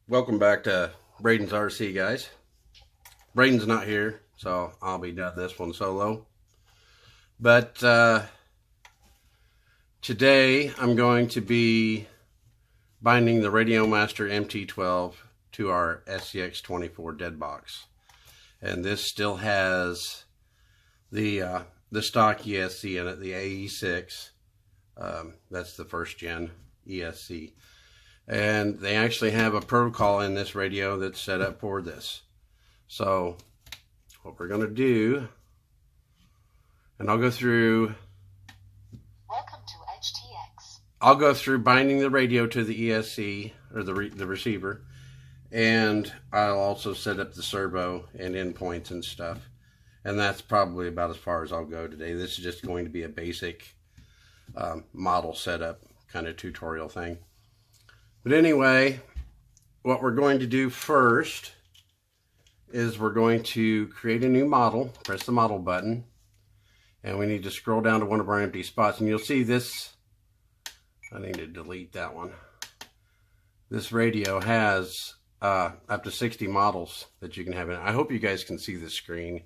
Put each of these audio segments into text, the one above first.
Welcome back to Braden's RC, guys. Braden's not here, so I'll be doing this one solo. But today I'm going to be binding the Radiomaster MT12 to our SCX24 dead box. And this still has the stock ESC in it, the AE-6. That's the first gen ESC. And they actually have a protocol in this radio that's set up for this. So what we're going to do, and I'll go through, welcome to HTX. I'll go through binding the radio to the ESC, or the receiver, and I'll also set up the servo and endpoints and stuff. And that's probably about as far as I'll go today. This is just going to be a basic model setup kind of tutorial thing. But anyway, what we're going to do first is we're going to create a new model, press the model button, and we need to scroll down to one of our empty spots. And you'll see this, I need to delete that one. This radio has up to 60 models that you can have in it. I hope you guys can see the screen.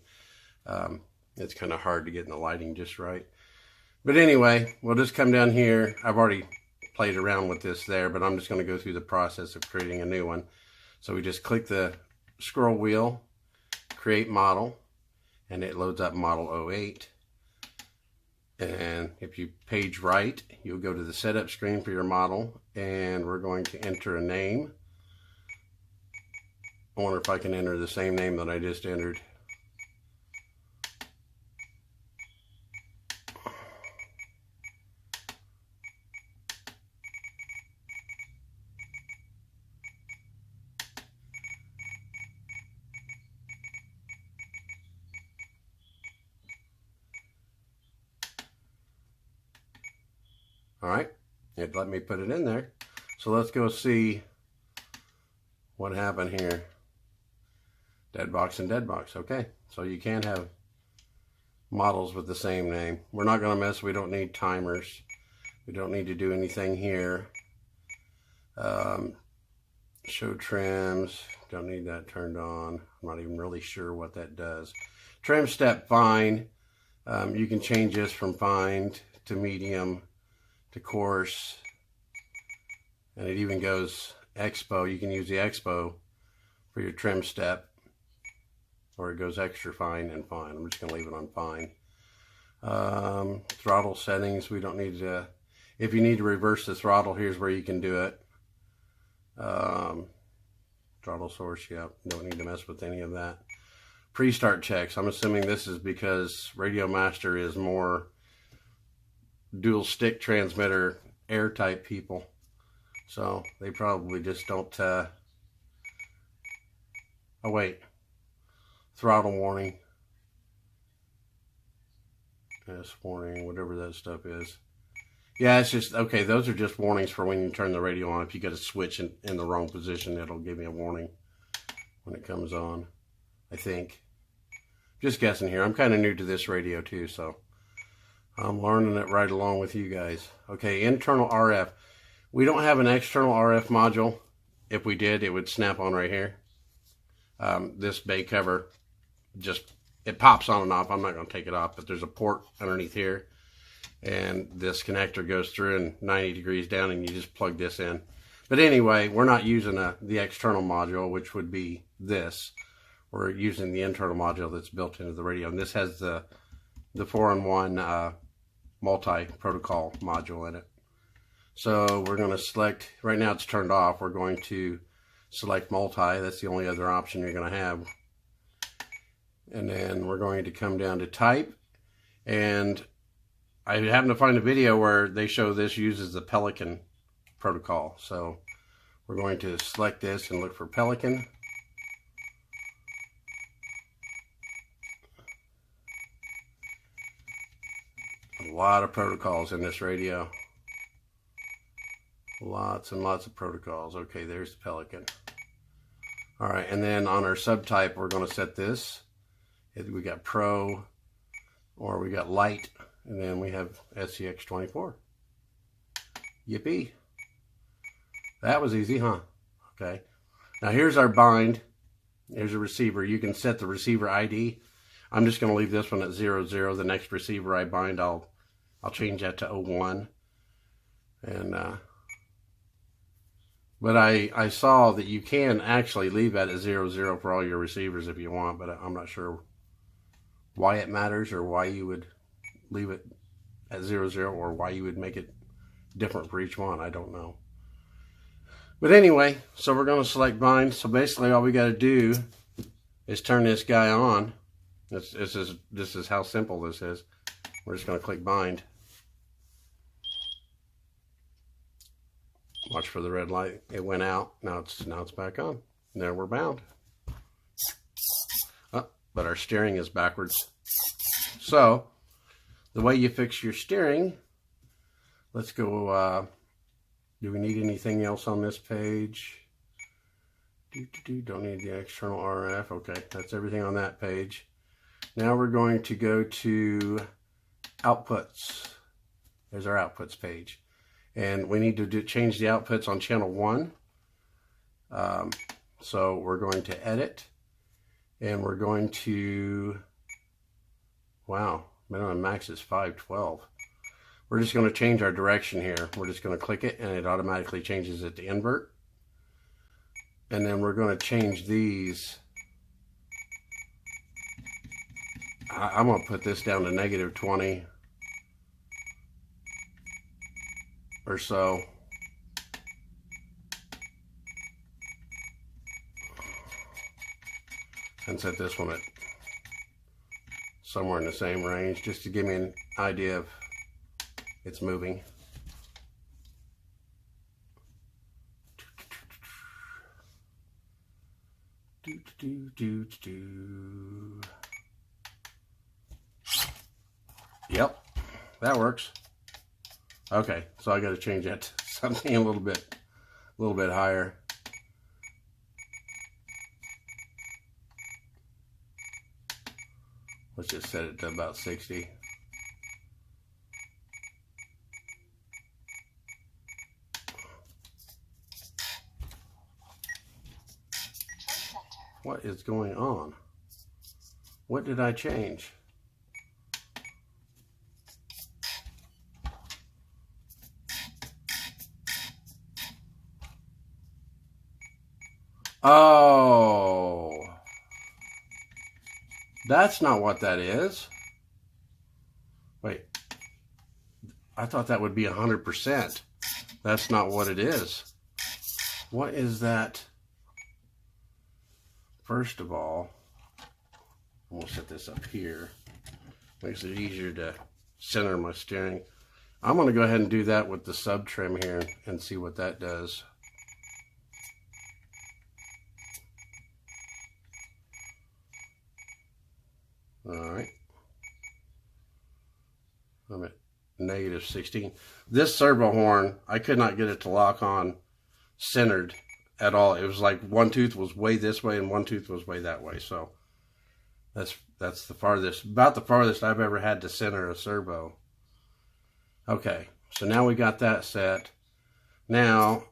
It's kind of hard to get in the lighting just right. But anyway, we'll just come down here. I've already played around with this there, but I'm just going to go through the process of creating a new one. So we just click the scroll wheel, create model, and it loads up model 08. And if you page right, you'll go to the setup screen for your model, and we're going to enter a name. I wonder if I can enter the same name that I just entered. All right, it let me put it in there. So let's go see what happened here. Dead box and dead box. Okay, so you can have models with the same name. We're not going to mess. We don't need timers. We don't need to do anything here. Show trims. Don't need that turned on. I'm not even really sure what that does. Trim step fine. You can change this from fine to medium to coarse, and it even goes expo. You can use the expo for your trim step, or it goes extra fine and fine. I'm just going to leave it on fine. Throttle settings, we don't need to. If you need to reverse the throttle, here's where you can do it. Throttle source, yeah, don't need to mess with any of that. Pre-start checks, I'm assuming this is because Radiomaster is more dual stick transmitter air type people, so they probably just don't oh wait, throttle warning, S warning, whatever that stuff is. Yeah, it's just okay. Those are just warnings for when you turn the radio on. If you get a switch in the wrong position, it'll give me a warning when it comes on, I think. Just guessing here. I'm kind of new to this radio too, so I'm learning it right along with you guys. Okay, internal RF. We don't have an external RF module. If we did, it would snap on right here. This bay cover, it pops on and off. I'm not going to take it off, but there's a port underneath here. And this connector goes through and 90 degrees down, and you just plug this in. But anyway, we're not using the external module, which would be this. We're using the internal module that's built into the radio. And this has the 4-in-1 multi-protocol module in it. So we're going to select, right now it's turned off, we're going to select multi. That's the only other option you're going to have. And then we're going to come down to type, and I happened to find a video where they show this uses the Pelican protocol. So we're going to select this and look for Pelican. A lot of protocols in this radio. Lots and lots of protocols. Okay, there's the Pelican. All right, and then on our subtype, we're going to set this. We got Pro, or we got Light, and then we have SCX24. Yippee. That was easy, huh? Okay. Now here's our bind. Here's a receiver. You can set the receiver ID. I'm just going to leave this one at 00. The next receiver I bind, I'll change that to 01. And but I saw that you can actually leave that at 00 for all your receivers if you want, but I'm not sure why it matters or why you would leave it at 00 or why you would make it different for each one. I don't know. But anyway, so we're going to select bind. So basically all we got to do is turn this guy on. This is how simple this is. We're just going to click bind. Watch for the red light. It went out. Now it's back on. There we're bound. Oh, but our steering is backwards. So the way you fix your steering, let's go. Do we need anything else on this page? Don't need the external RF. Okay, that's everything on that page. Now we're going to go to outputs. There's our outputs page. And we need to change the outputs on channel 1. So we're going to edit. And we're going to, wow, minimum max is 512. We're just going to change our direction here. We're just going to click it and it automatically changes it to invert. And then we're going to change these. I'm going to put this down to -20 or so. And set this one at somewhere in the same range just to give me an idea of it's moving. Yep, that works. Okay, so I got to change that to something a little bit higher. Let's just set it to about 60. What is going on? What did I change? Oh, that's not what that is. Wait, I thought that would be 100%. That's not what it is. What is that? First of all, I'm going to set this up here. Makes it easier to center my steering. I'm going to go ahead and do that with the sub trim here and see what that does. Alright. I'm at -16. This servo horn, I could not get it to lock on centered at all. It was like one tooth was way this way and one tooth was way that way. So that's the farthest, about the farthest I've ever had to center a servo. Okay, so now we got that set. Now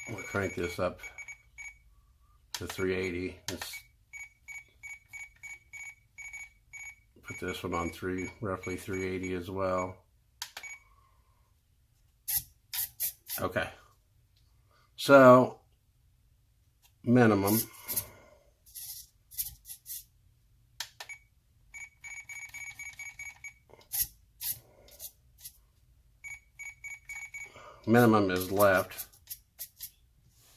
we'll crank this up to 380. Let's put this one on roughly 380 as well. Okay, so minimum. Minimum is left.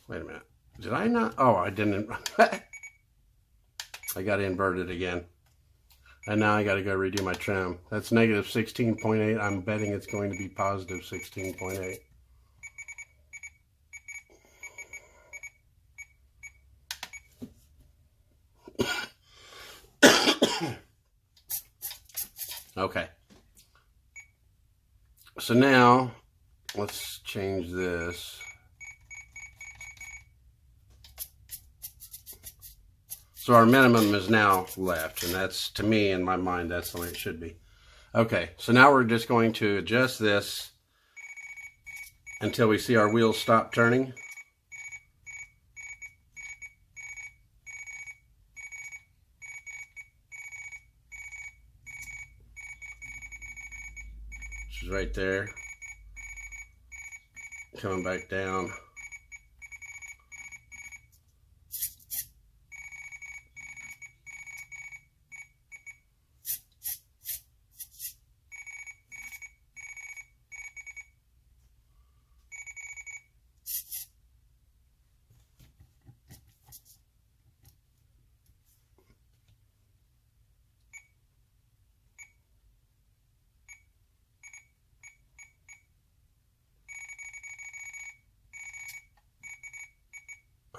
Wait a minute. Did I not? Oh, I didn't. I got inverted again. And now I got to go redo my trim. That's -16.8. I'm betting it's going to be positive 16.8. Okay. So now let's change this. So our minimum is now left, and that's, to me, in my mind, that's the way it should be. Okay, so now we're just going to adjust this until we see our wheels stop turning. Which is right there. Coming back down.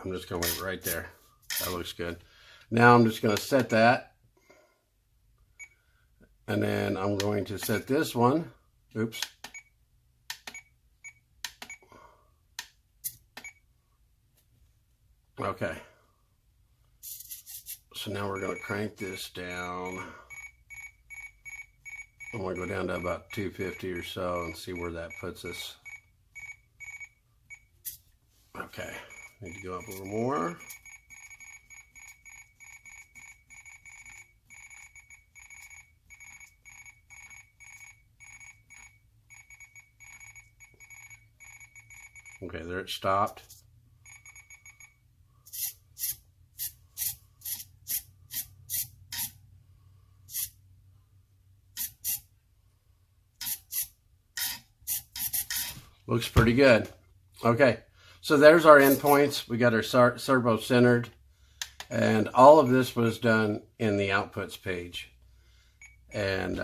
I'm just going to leave it right there. That looks good. Now I'm just going to set that. And then I'm going to set this one. Oops. Okay. So now we're going to crank this down. I'm going to go down to about 250 or so and see where that puts us. Okay. Need to go up a little more. Okay, there it stopped. Looks pretty good. Okay. So there's our endpoints. We got our servo centered, and all of this was done in the outputs page. And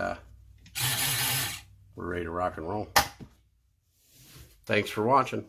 we're ready to rock and roll. Thanks for watching.